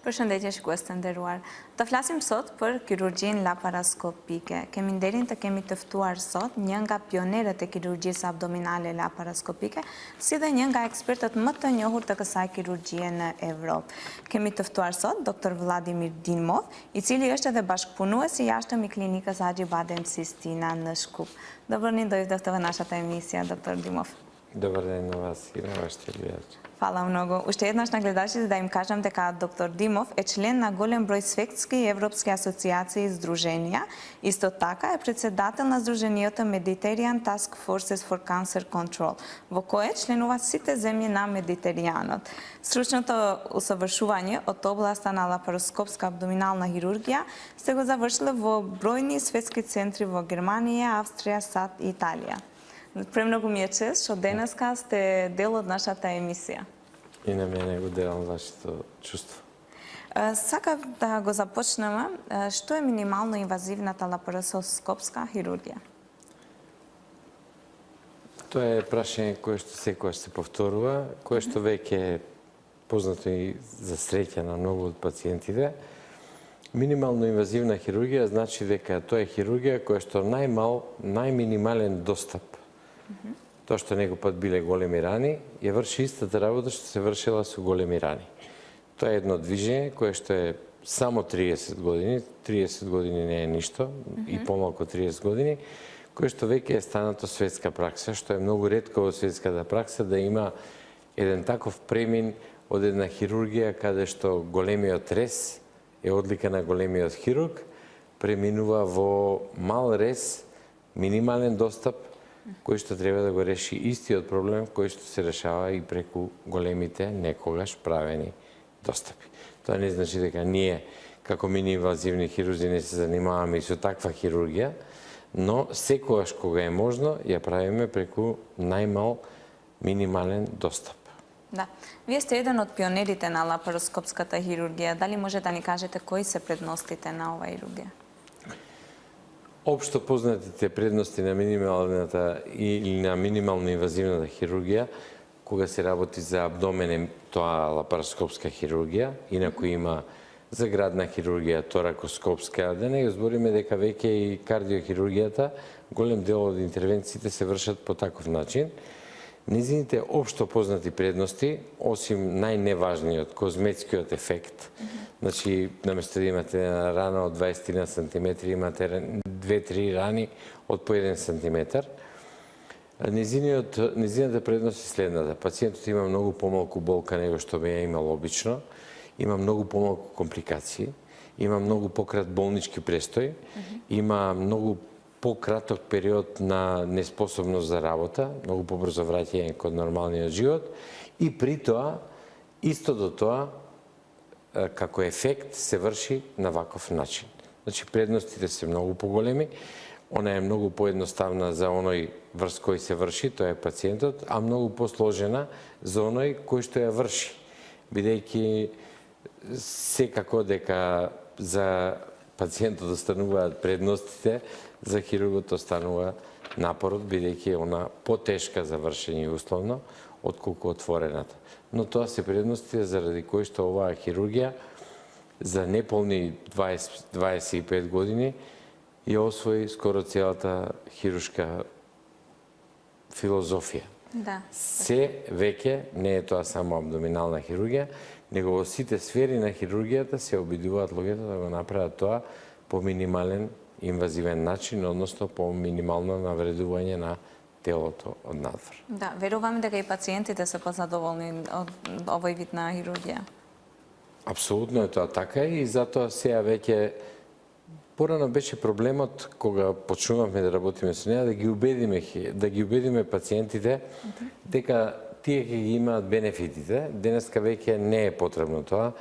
Përshëndetje shikues të nderuar. Të flasim sot për kirurgjinë laparaskopike. Kemi nderin të kemi të ftuar sot një nga pionerët e kirurgjisë abdominale laparaskopike, si dhe një nga ekspertët më të njohur të kësaj kirurgjie në Evropë. Kemi të ftuar sot dr. Vladimir Dimov, i cili është edhe bashkëpunues i jashtëm i klinikës Acibadem Sistina në Shkup. Dobrodošli в нашата емисия, доктор Димов. Добър ден на вас и на вашите гледачи. Hvala mnogo. Ušte jednaš na gledalcите da im kažem дека доктор Димов е член на голем број светски и европски асоциации и здруженија. Исто така е председател на здруженијето Mediterranean Task Forces for Cancer Control, во кое членуваат сите земји на Медитеријанот. Стручното усовршување од областа на лапароскопска абдоминална хирургија сте го завршиле во бројни светски центри во Германија, Австрија, САД и Италија. Премногу ми е чест што денеска сте дел од нашата емисија. И на мене го делам вашето чувство. Сакав да го започнеме. Што е минимално инвазивната лапароскопска хирургија? Тоа е прашање кое што секогаш се повторува, кое што веќе е познато и за среќа на многу од пациентите. Минимално инвазивна хирургија значи дека тоа е хирургија која што најминимален достап. Тоа што некој пат биле големи рани, ја врши истата работа што се вршила со големи рани. Тоа е едно движење кое што е само 30 години, 30 години не е ништо, и помалку 30 години, кое што веќе е станато светска пракса, што е многу ретко во светската пракса да има еден таков премин од една хирургија каде што големиот рез е одлика на големиот хирург, преминува во мал рез, минимален достап, кој што треба да го реши истиот проблем кој што се решава и преку големите некогаш правени достапи. Тоа не значи дека ние како миниинвазивни хирурзи не се занимаваме и со таква хирургија, но секогаш кога е можно ја правиме преку најмал минимален достап. Да. Вие сте еден од пионерите на лапароскопската хирургија. Дали може да ни кажете кои се предностите на оваа хирургија? Општо познатите предности на минималната или на минимално инвазивната хирургија, кога се работи за абдомен, тоа лапароскопска хирургија, инаку има заградна хирургија, торакоскопска, да не збориме дека веќе и кардиохирургијата, голем дел од интервенциите се вршат по таков начин. Низините општо познати предности, осим најневажниот, козметскиот ефект, значи, наместо да имате рана од 20 сантиметри, имате 2-3 рани од по 1 сантиметар. Низината предност е следната. Пациентот има многу помалку болка него што би ја имал обично, има многу помалку компликации, има многу пократ болнички престој, има многу пократок период на неспособност за работа, многу побрзо враќање кон нормалниот живот и при тоа, исто до тоа, како ефект се врши на ваков начин. Значи, предностите се многу поголеми, она е многу поедноставна за оној врз кој се врши, тоа е пациентот, а многу посложена за оној кој што ја врши. Бидејќи секако дека за пациентот остануваат предностите, за хирургот останува напорот, бидејќи е она потешка за вршење условно, отколку отворената. Но тоа се предностите заради кои што оваа хирургија за неполни 20-25 години ја освои скоро целата хируршка филозофија. Да. Се веќе не е тоа само абдоминална хирургија, него во сите сфери на хирургијата се обидуваат луѓето да го направат тоа по минимален инвазивен начин, односно по минимално навредување на телото од надвор. Да, верувам дека и пациентите се позадоволни од овој вид на хирургија. Апсолутно е тоа така и затоа сега веќе порано беше проблемот кога почнувавме да работиме со неа да ги убедиме пациентите дека тие ќе ги имаат бенефитите. Денеска веќе не е потребно тоа.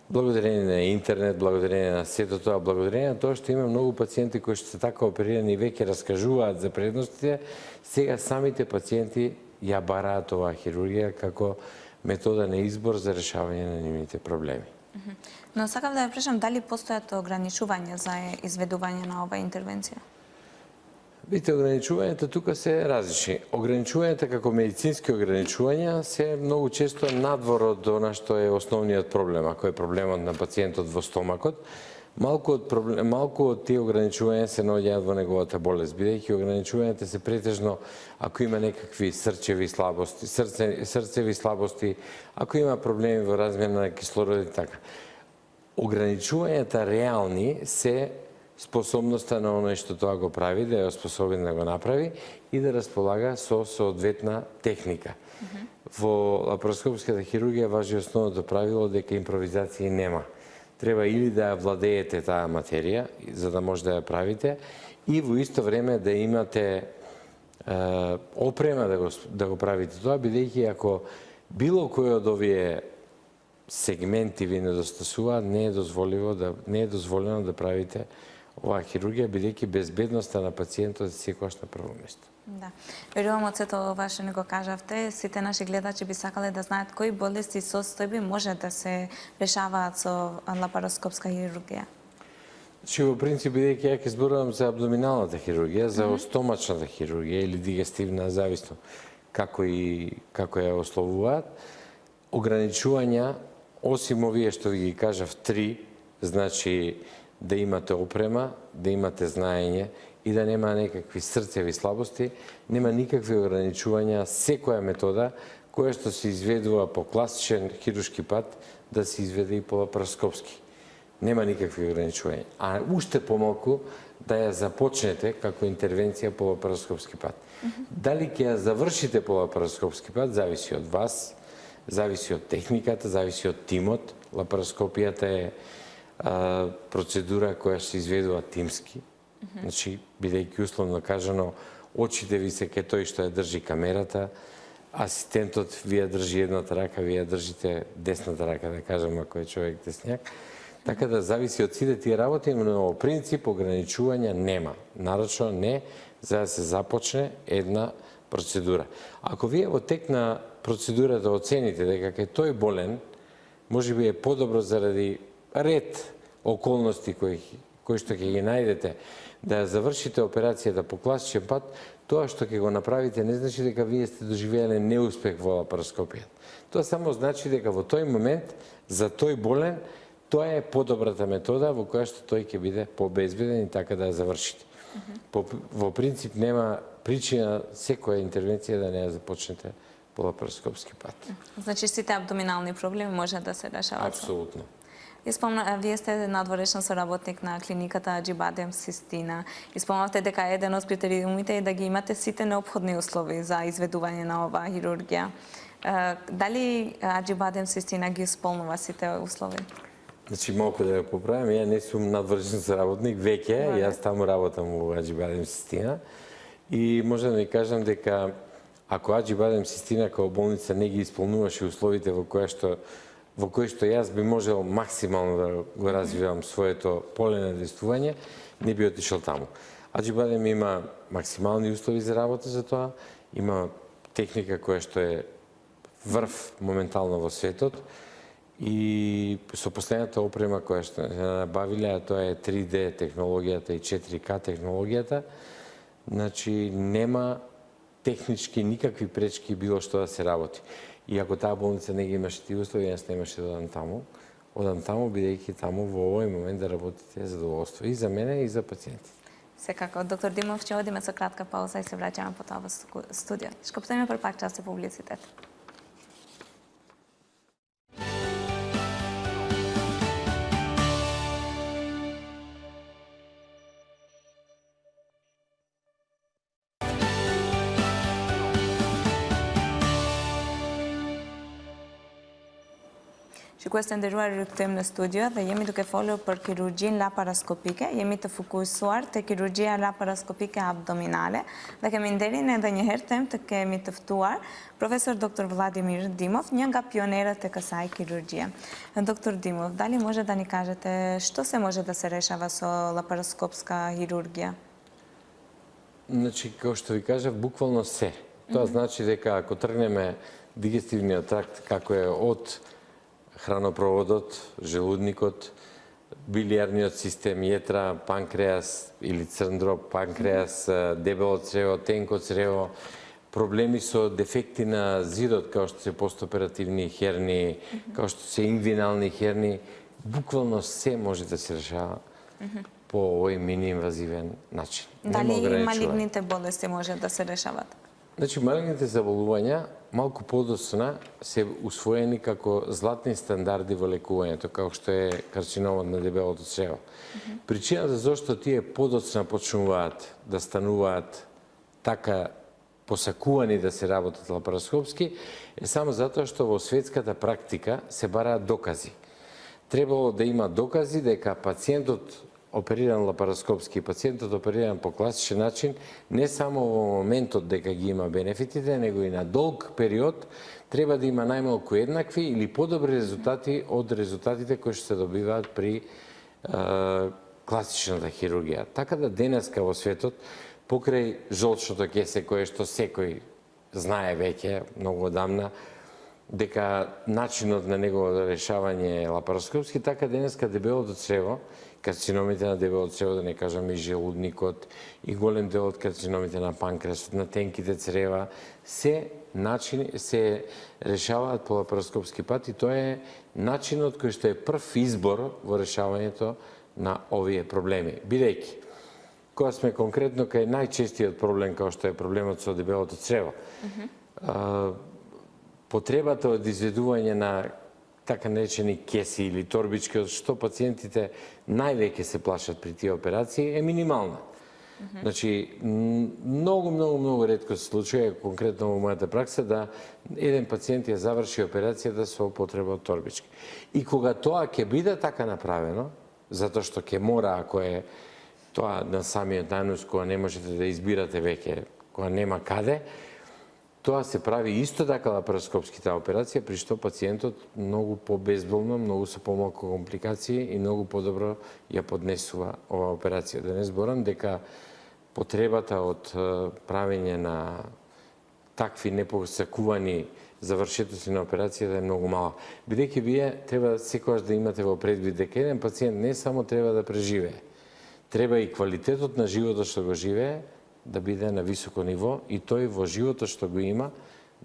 Благодарение на интернет, благодарение на сето тоа, благодарение на тоа што има многу пациенти кои што се така оперирани и веќе раскажуваат за предностите, сега самите пациенти ја бараат оваа хирургија како метода на избор за решавање на нивните проблеми. Но сакав да ја прашам дали постојат ограничувања за изведување на оваа интервенција? Видите, ограничувањата тука се различни. Ограничувањата како медицински ограничувања се многу често надвор од она што е основниот проблем, ако е проблемот на пациентот во стомакот. Малку од тие ограничувања се наоѓаат во неговата болест, бидејќи ограничувањата се претежно ако има некакви срцеви слабости, ако има проблеми во размена на кислород и така. Ограничувањата реални се способноста на оној што тоа го прави, да е способен да го направи и да располага со соодветна техника. Во лапароскопската хирургија важи основното правило дека импровизација нема. Треба или да ја владеете таа материја, за да може да ја правите, и во исто време да имате опрема да го правите тоа, бидејќи ако било кој од овие сегменти ви недостасува, не е дозволено да правите оваа хирургија, бидејќи безбедноста на пациентот е секогаш на прво место. Да. Верувам од сето ова што ни го кажавте, сите наши гледачи би сакале да знаат кои болести и состојби може да се решаваат со лапароскопска хирургија. Значи, во принцип, бидејќи ја ќе зборувам за абдоминалната хирургија, за стомачната хирургија или дигестивна, зависно како ја ословуваат, ограничувања, осим овие што ви ги кажав три, значи да имате опрема, да имате знаење и да нема некакви срцеви слабости, нема никакви ограничувања, секоја метода која што се изведува по класичен хируршки пат, да се изведе и по лапароскопски. Нема никакви ограничувања. А уште помалку да ја започнете како интервенција по лапароскопски пат. Дали ќе ја завршите по лапароскопски пат, зависи од вас, зависи од техниката, зависи од тимот. Лапароскопијата е процедура која се изведува тимски. Значи, бидејќи условно кажано, очите ви се ке тој што ја држи камерата, асистентот ви ја држи едната рака, ви ја држите десната рака, да кажам, ако е човек десњак. Така да зависи од сите тие работи, но во принцип ограничувања нема. Нарочно не, за да се започне една процедура. Ако вие во тек на процедурата оцените дека е тој болен, може би е подобро заради ред околности кои што ќе ги најдете, да ја завршите операцијата по класичен пат, тоа што ќе го направите не значи дека вие сте доживеале неуспех во лапароскопијата. Тоа само значи дека во тој момент, за тој болен, тоа е подобрата метода во која што тој ќе биде побезбеден и така да ја завршите. Во принцип нема причина секоја интервенција да не ја започнете по лапароскопски пат. Значи сите абдоминални проблеми може да се решаваат? Апсолутно. Вие сте надворешен соработник на клиниката Аџибадем Систина. Спомнавте дека еден од критериумите е да ги имате сите неопходни услови за изведување на оваа хирургија. Дали Аџибадем Систина ги исполнува сите услови? Значи, малку да ја поправам, ја не сум надворешен соработник, веќе, јас таму работам во Аџибадем Систина. И може да ви кажам дека ако Аџибадем Систина као болница не ги исполнуваше условите во кои што јас би можел максимално да го развивам своето поле на действување, не би отишол таму. Аџибадем има максимални услови за работа за тоа, има техника која што е врв моментално во светот и со последната опрема која што набавиле, а тоа е 3D технологијата и 4K технологијата, значи нема технички никакви пречки било што да се работи. И ако таа болница не ги имаше тие услови, јас немаше да одам таму, бидејќи таму во овој момент да работите задоволство и за мене и за пациентите. Секако, доктор Димов, ќе одиме со кратка пауза и се враќаме по тоа во студио. Шкоптаме прв пак час за публицитет. Shikues të nderuar, rikthehemi në studio dhe jemi duke folur për kirurgjinë laparoskopike. Jemi të fokusuar te kirurgjia laparoskopike abdominale dhe kemi nderin edhe një herë të kemi të ftuar profesor dr. Vladimir Dimov, një nga pionerët e kësaj kirurgjie. Dr. Dimov, da li може да ни кажете што се може да се решава со лапароскопска хирургија? Значи, како што ви кажав, буквално се. Тоа значи дека ако тргнеме дигестивниот тракт како е од хранопроводот, желудникот, билиарниот систем, јетра, панкреас или црн дроб, панкреас, дебело црево, тенко црево, проблеми со дефекти на зидот, како што се постоперативни херни, како што се инвинални херни, буквално се може да се решава по овој мини-инвазивен начин. Дали и малигните болести може да се решават? Значи, малигните заболувања малку подоцна се усвоени како златни стандарди во лекувањето, како што е карциномот на дебелото црево. Причината зашто тие подоцна почнуваат да стануваат така посакувани да се работат лапароскопски е само затоа што во светската практика се бараат докази. Требало да има докази дека пациентот опериран лапароскопски, пациентот опериран по класичен начин, не само во моментот дека ги има бенефитите, него и на долг период, треба да има најмалку еднакви или подобри резултати од резултатите кои што се добиваат при класичната хирургија. Така да денеска во светот, покрај жолчното кесе, кое што секој знае веќе, многу одамна, дека начинот на негово решавање е лапароскопски, така денеска дебелото црево, карциномите на дебелото црево, да не кажам и желудникот, и голем дел од карциномите на панкреасот, на тенките црева, се решаваат по лапароскопски пат и тоа е начинот кој што е прв избор во решавањето на овие проблеми. Бидејќи, кога сме конкретно кај најчестиот проблем, како што е проблемот со дебелото црево, потребата од изведување на така наречени кеси или торбички, од што пациентите највеќе се плашат при тие операции, е минимална. Значи, многу ретко се случува, конкретно во мојата пракса, да еден пациент ја заврши операцијата со употреба од торбички. И кога тоа ќе биде така направено, затоа што ќе мора, ако е тоа на самиот најнос, кога не можете да избирате веќе, кога нема каде, тоа се прави исто така лапароскопската операција, при што пациентот многу по-безболно, многу со помалку компликации и многу подобро ја поднесува оваа операција. Да не зборам дека потребата од правење на такви непосакувани завршетоци на операцијата е многу мала. Бидејќи вие треба секогаш да имате во предвид дека еден пациент не само треба да преживее, треба и квалитетот на животот што го живее да биде на високо ниво и тој во животот што го има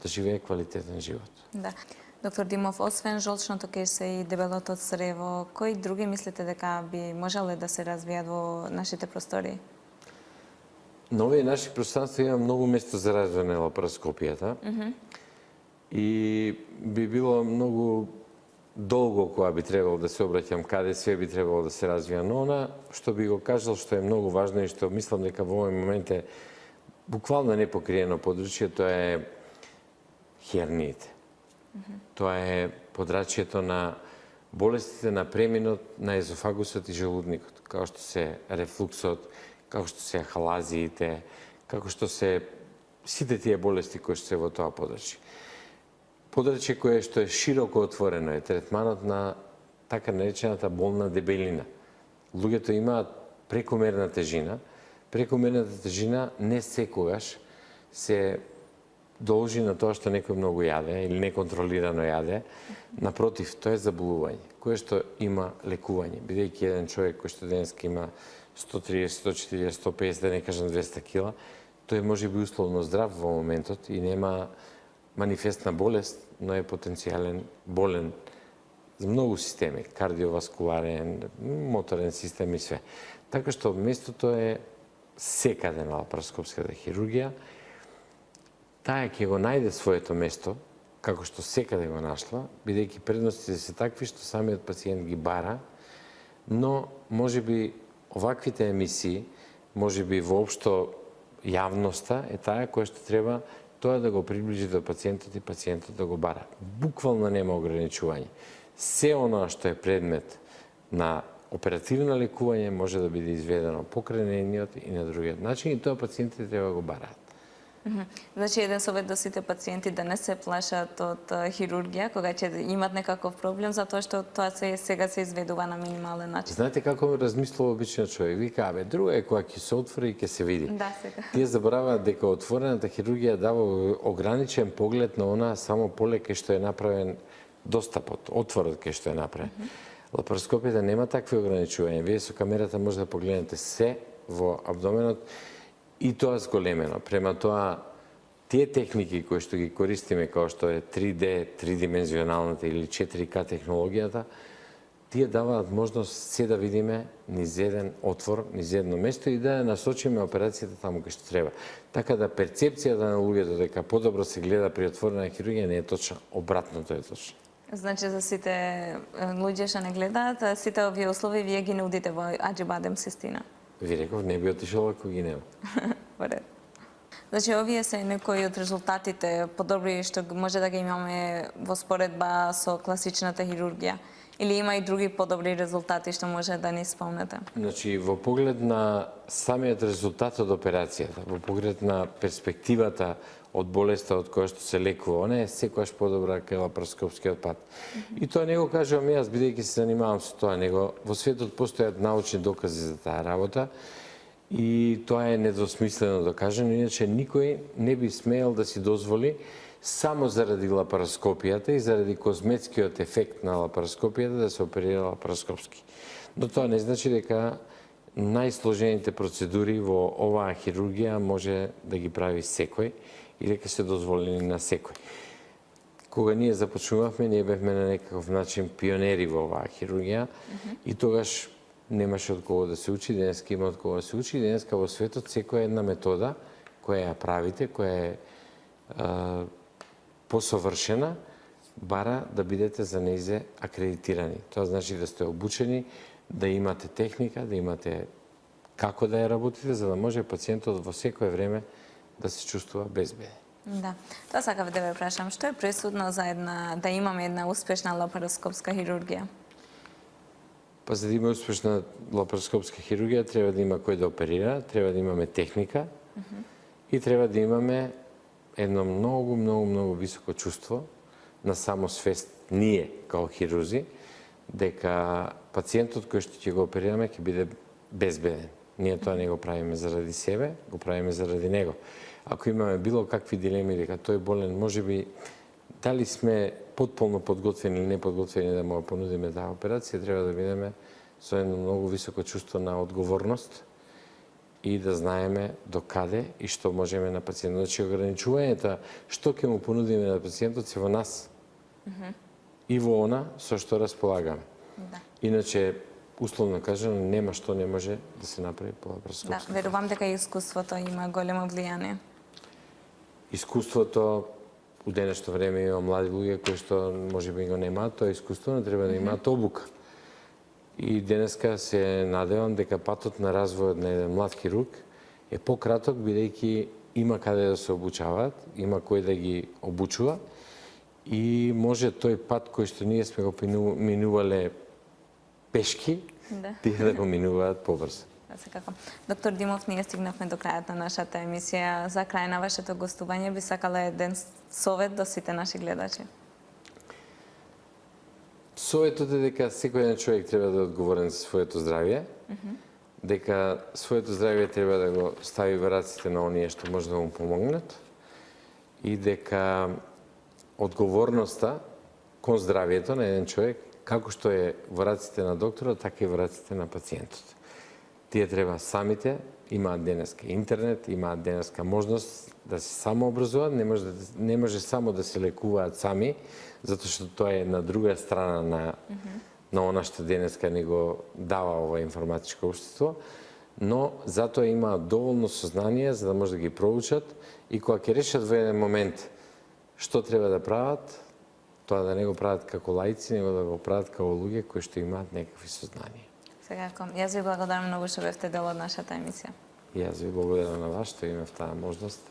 да живее квалитетен живот. Да. Доктор Димов, освен жолчното кесе и дебелото црево, кои други мислите дека би можеле да се развијат во нашите простори? На овие наши пространства има многу место за развивање на лапароскопијата. И би било многу долго кога би требало да се обраќам каде све би требало да се развија, но она што би го кажал што е многу важно и што мислам дека во овој момент е буквално непокриено подручје, тоа е херниите. Тоа е подрачјето на болестите на преминот на езофагусот и желудникот, како што се рефлуксот, како што се халазиите, како што се сите тие болести кои што се во тоа подрачје. Подрачје кое што е широко отворено е третманот на така наречената болна дебелина. Луѓето имаат прекомерна тежина. Прекомерната тежина не секогаш се должи на тоа што некој многу јаде или неконтролирано јаде. Напротив, тоа е заболување, кое што има лекување. Бидејќи еден човек кој што денеска има 130, 140, 150, да не кажам 200 кила, тој може би условно здрав во моментот и нема манифестна болест, но е потенцијален болен за многу системи, кардиоваскуларен, моторен систем и све. Така што местото е секаде на лапароскопската хирургија. Таа ќе го најде своето место, како што секаде го нашла, бидејќи предностите се такви што самиот пациент ги бара, но можеби оваквите емисии, можеби воопшто јавноста е таа која што треба тоа да го приближи до пациентот и пациентот да го бара. Буквално нема ограничување. Се оно што е предмет на оперативно лекување може да биде изведено покрај нейниот и на другиот начин и тоа пациентите треба да го бараат. Значи, еден совет до сите пациенти да не се плашат од хирургија кога ќе имат некаков проблем, затоа што тоа сега се изведува на минимален начин. Знаете како размислува обичен човек? Вика, друго е кога ќе се отвори и ќе се види. Да, сега. Тие забораваат дека отворената хирургија дава ограничен поглед на она само поле кај што е направен достапот, отворот кај што е направен. Лапароскопијата нема такви ограничувања. Вие со камерата може да погледнете се во абдоменот и тоа зголемено. Према тоа, тие техники кои што ги користиме, како што е 3D, тридимензионалната или 4K технологијата, тие даваат можност се да видиме низ еден отвор, низ едно место и да насочиме операцијата таму кај што треба. Така да перцепцијата на луѓето дека подобро се гледа при отворена хирургија не е точна, обратното е точно. Значи за сите луѓе што не гледаат, сите овие услови вие ги нудите во Аџибадем Систина. Ви реков, не би отишол ако ги нема. Во ред. Значи овие се некои од резултатите подобри што може да ги имаме во споредба со класичната хирургија. Или има и други подобри резултати што може да ни спомнете? Значи, во поглед на самиот резултат од операцијата, во поглед на перспективата од болеста од која што се лекува, она е секогаш подобра кај лапароскопскиот пат. И тоа не го кажувам јас, бидејќи се занимавам со тоа, него во светот постојат научни докази за таа работа и тоа е недосмислено докажано, иначе никој не би смеел да си дозволи само заради лапароскопијата и заради козметскиот ефект на лапароскопијата да се оперира лапароскопски. Но тоа не значи дека најсложените процедури во оваа хирургија може да ги прави секој и дека се дозволени на секој. Кога ние започнувавме, ние бевме на некаков начин пионери во оваа хирургија и тогаш немаше од кого да се учи, денеска има од кого да се учи, денеска во светот секоја една метода која ја правите, која е посовршена, бара да бидете за нејзе акредитирани. Тоа значи да сте обучени, да имате техника, да имате како да ја работите, за да може пациентот во секое време да се чувствува безбеден. Да. Тоа сакав да ве прашам, што е пресудно за да имаме една успешна лапароскопска хирургија? Па за да има успешна лапароскопска хирургија треба да има кој да оперира, треба да имаме техника и треба да имаме едно многу високо чувство на самосвест ние као хирурзи дека пациентот кој што ќе го оперираме ќе биде безбеден. Ние тоа не го правиме заради себе, го правиме заради него. Ако имаме било какви дилеми дека тој болен, можеби дали сме потполно подготвени или неподготвени да му понудиме таа операција, треба да бидеме со едно многу високо чувство на одговорност и да знаеме до каде и што можеме на пациентот. Значи, ограничувањето што ќе му понудиме на пациентот се во нас и во она со што располагаме. Да. Иначе, условно кажано, нема што не може да се направи по лапароскопски. Да, верувам дека искуството има големо влијание. Искуството у денешно време има млади луѓе кои што можеби го немаат тоа искуство, но треба да имаат обука. И денеска се надевам дека патот на развојот на еден млад хирург е пократок, бидејќи има каде да се обучаваат, има кој да ги обучува и може тој пат кој што ние сме го минувале пешки, тие да го минуваат побрзо. Секако. Доктор Димов, ние стигнавме до крајот на нашата емисија. За крај на вашето гостување би сакала еден совет до сите наши гледачи. Советот е дека секој еден човек треба да е одговорен за своето здравје, дека своето здравје треба да го стави во раците на оние што може да му помогнат и дека одговорноста кон здравјето на еден човек, како што е во раците на докторот, така и во раците на пациентот. Тие треба самите, имаат денеска интернет, имаат денеска можност да се самообразуваат, не може само да се лекуваат сами, затоа што тоа е на друга страна на она што денеска ни го дава ова информатичко општество, но затоа имаат доволно сознание за да може да ги проучат и кога ќе решат во еден момент што треба да прават, тоа да не го прават како лаици, него да го прават како луѓе кои што имаат некакви сознанија. Секако. Јас ви благодарам многу што бевте дел од нашата емисија. Јас ви благодарам на вас што имав таа можност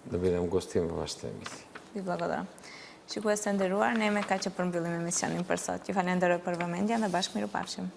да бидам гостин во вашата емисија. Ви благодарам. Shikues të nderuar, ne me kaq që përmbyllim emisionin për sot. Ju falenderoj për vëmendjen dhe bashkë miru pafshim.